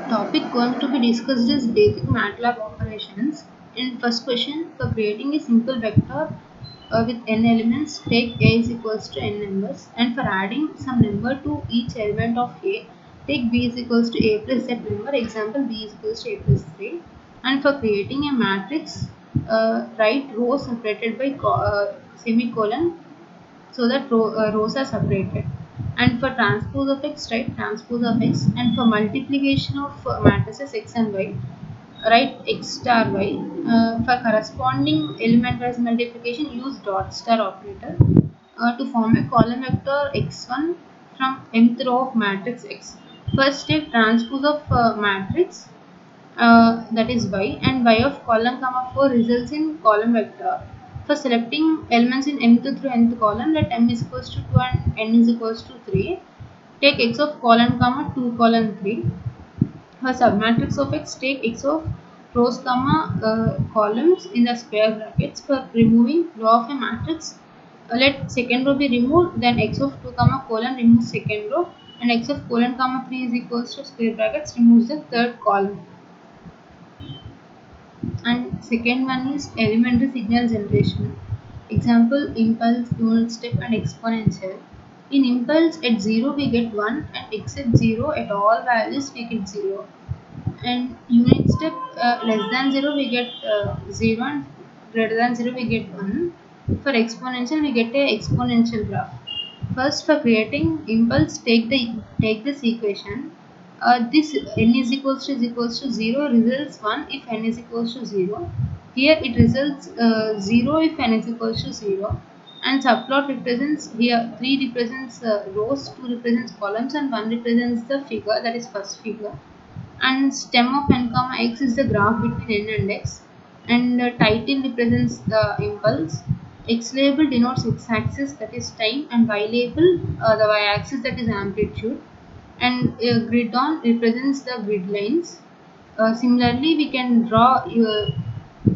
Topic going to be discussed is basic MATLAB operations. In first question, for creating a simple vector with n elements, take a is equals to n numbers, and for adding some number to each element of a, take b is equals to a plus that number. Example, b is equals to a plus 3. And for creating a matrix, write rows separated by semicolon so that rows are separated. And for transpose of x, write transpose of x. And for multiplication of matrices x and y, write x star y. For corresponding element-wise multiplication, use dot star operator to form a column vector x1 from mth row of matrix x. First, take transpose of matrix, that is y, and y of column comma 4 results in column vector. For selecting elements in mth through nth column, let m is equals to 2 and n is equals to 3. Take x of column comma 2 column 3. For submatrix of x, take x of rows comma columns in the square brackets. For removing row of a matrix, let second row be removed, then x of 2 comma colon removes second row, and x of colon comma 3 is equals to square brackets removes the third column. And second one is elementary signal generation. Example, impulse, unit step and exponential. In impulse, at 0 we get 1, and except 0 at all values we get 0. And unit step, less than 0 we get 0, and greater than 0 we get 1. For exponential we get a exponential graph. First, for creating impulse, take this equation. This n is equals to 0 results 1 if n is equals to 0. Here it results 0 if n is equals to 0. And subplot represents, here 3 represents rows, 2 represents columns, and 1 represents the figure, that is first figure. And stem of n comma x is the graph between n and x, and the title represents the impulse. X label denotes x-axis, that is time, and y label the y-axis, that is amplitude, and grid on represents the grid lines. Similarly, we can draw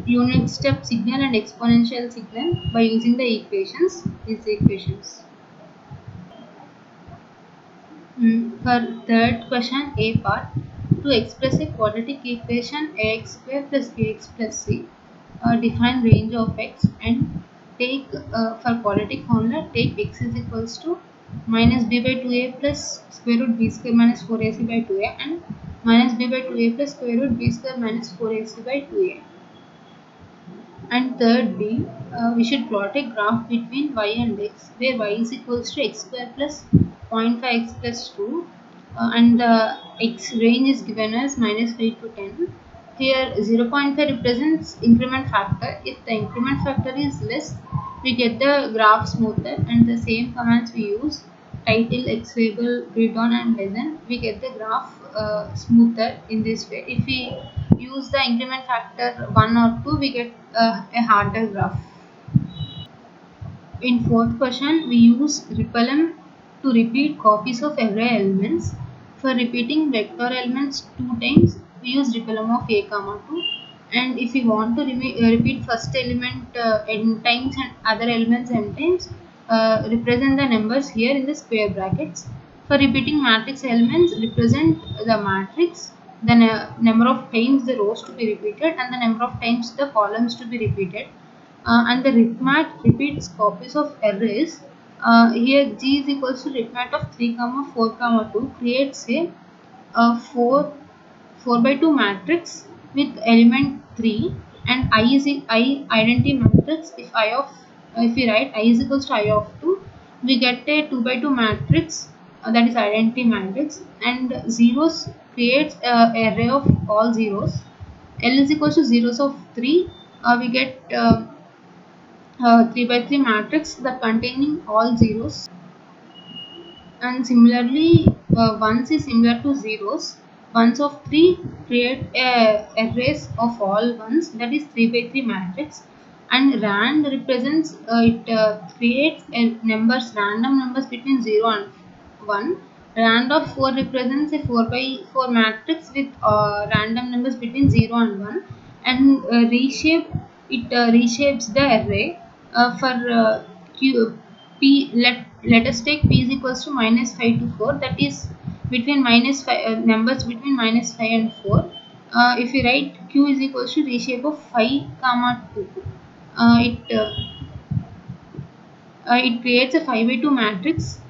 unit step signal and exponential signal by using the equations, these equations. For third question, A part, to express a quadratic equation ax square plus bx plus c, define range of x, and take for quadratic formula, take x is equals to minus b by 2a plus square root b square minus 4ac by 2a, and minus b by 2a plus square root b square minus 4ac by 2a. And third B, we should plot a graph between y and x, where y is equals to x square plus 0.5 x plus 2, and the x range is given as minus 5 to 10. Here 0.5 represents increment factor. If the increment factor is less, we get the graph smoother, and the same commands we use, title, x label, grid on, and lesson, we get the graph smoother in this way. If we use the increment factor 1 or 2, we get a harder graph. In fourth question, we use repellum to repeat copies of array elements. For repeating vector elements 2 times, we use repellum of a comma 2. And if we want to repeat first element n times and other elements n times, represent the numbers here in the square brackets. For repeating matrix elements, represent the matrix, the number of times the rows to be repeated, and the number of times the columns to be repeated. And the ritmat repeats copies of arrays. Here G is equals to ritmat of 3 comma 4 comma 2 creates a 4 by 2 matrix with element 3, and I is I identity matrix. If we write I is equals to I of 2, we get a 2 by 2 matrix, that is identity matrix, and zeros creates array of all zeros. L is equals to zeros of 3, we get 3 by 3 matrix that containing all zeros. And similarly, ones is similar to zeros. Ones of 3 create a arrays of all ones, that is 3 by 3 matrix. And rand represents creates random numbers between 0 and 1. Rand of 4 represents a 4 by 4 matrix with random numbers between 0 and 1. And reshapes the array. For Q, P, let us take P is equals to minus 5 to 4, that is between minus 5, numbers between minus 5 and 4. If we write q is equals to reshape of 5 comma 2, it creates a 5 by 2 matrix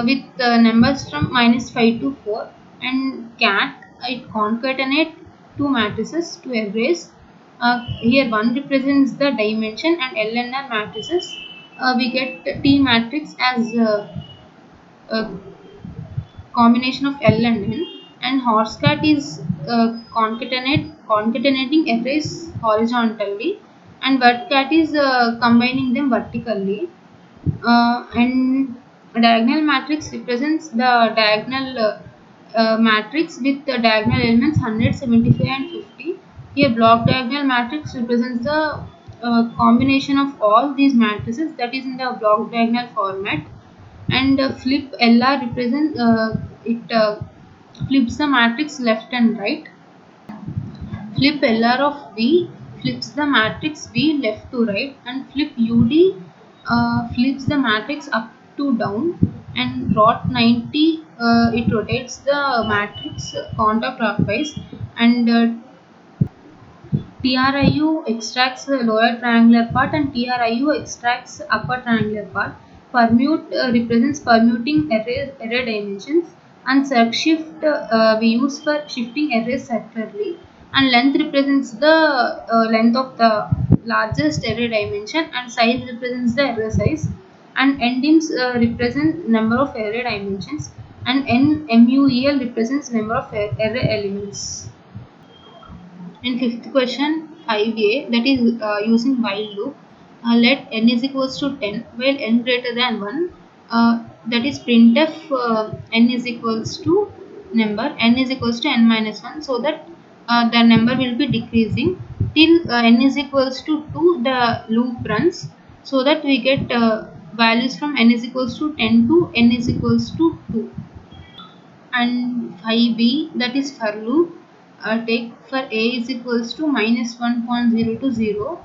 with numbers from minus 5 to 4, and cat it concatenate two matrices to erase. Here one represents the dimension and LNR matrices. We get T matrix as a combination of L and N, and horsecat is concatenating arrays horizontally, and wordcat is combining them vertically. And diagonal matrix represents the diagonal matrix with the diagonal elements 100, 75 and 50. Here block diagonal matrix represents the combination of all these matrices, that is in the block diagonal format. And flip LR represents it flips the matrix left and right. Flip LR of V flips the matrix V left to right, and flip UD flips the matrix up to down, and rot 90 it rotates the matrix counterclockwise, and TRIU extracts the lower triangular part and TRIU extracts upper triangular part. Permute represents permuting array dimensions, and circshift we use for shifting arrays circularly, and length represents the length of the largest array dimension, and size represents the array size, and endims represent number of array dimensions, and NMUEL represents number of array elements. In fifth question 5a, that is using while loop, let n is equals to 10 while n greater than 1, that is printf n is equals to number n is equals to n minus 1, so that the number will be decreasing till n is equals to 2, the loop runs, so that we get values from n is equals to 10 to n is equals to 2. And 5b, that is for loop, take for a is equals to minus 1.0 to 0,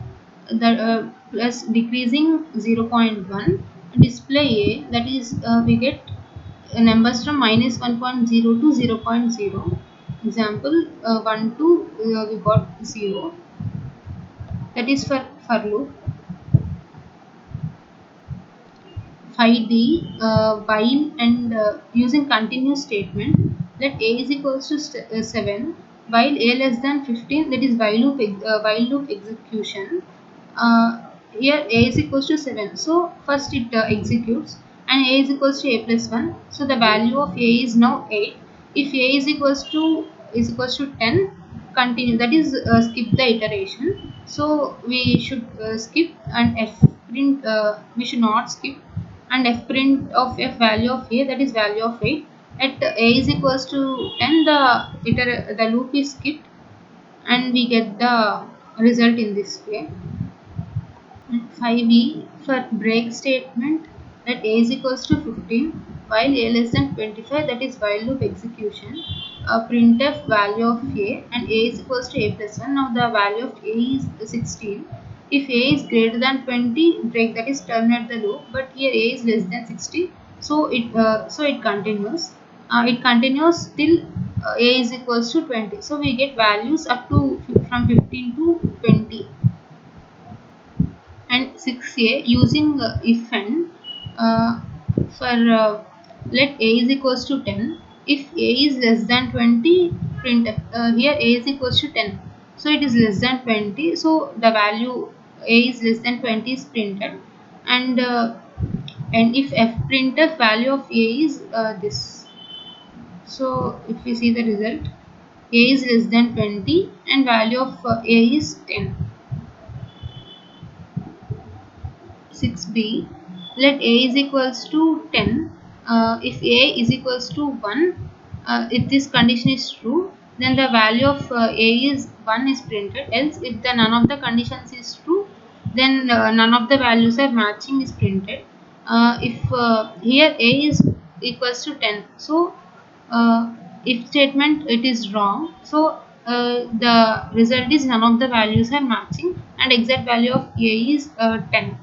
that plus decreasing 0.1, display a, that is we get numbers from minus 1.0 to 0.0. Example 1 to we got 0, that is for loop. 5d, while and using continuous statement, let a is equals to 7 while a less than 15, that is while loop execution. Here a is equals to 7, so first it executes, and a is equals to a plus 1, so the value of a is now 8. If a is equals to 10, continue, that is skip the iteration, so we should skip, and f print we should not skip, and f print of f value of a, that is value of 8. At a is equals to 10, the loop is skipped, and we get the result in this way. 5e, for break statement, let a is equals to 15 while a less than 25, that is while loop execution, printf value of a, and a is equals to a plus 1. Now the value of a is 16. If a is greater than 20, break, that is terminate the loop, but here a is less than 60, so it continues. It continues till a is equals to 20, so we get values up to from 15 to 20. And 6a, using if and for let a is equals to 10, if a is less than 20, print here a is equals to 10, so it is less than 20, so the value a is less than 20 is printed, and if f printf value of a is this, so if we see the result, a is less than 20 and value of a is 10. 6b, let a is equals to 10, if a is equals to 1, if this condition is true, then the value of a is 1 is printed, else if the none of the conditions is true, then none of the values are matching is printed. If here a is equals to 10, so if statement it is wrong, so the result is none of the values are matching, and exact value of a is 10.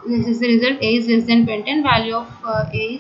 This is the result. A is less than 20 and value of A is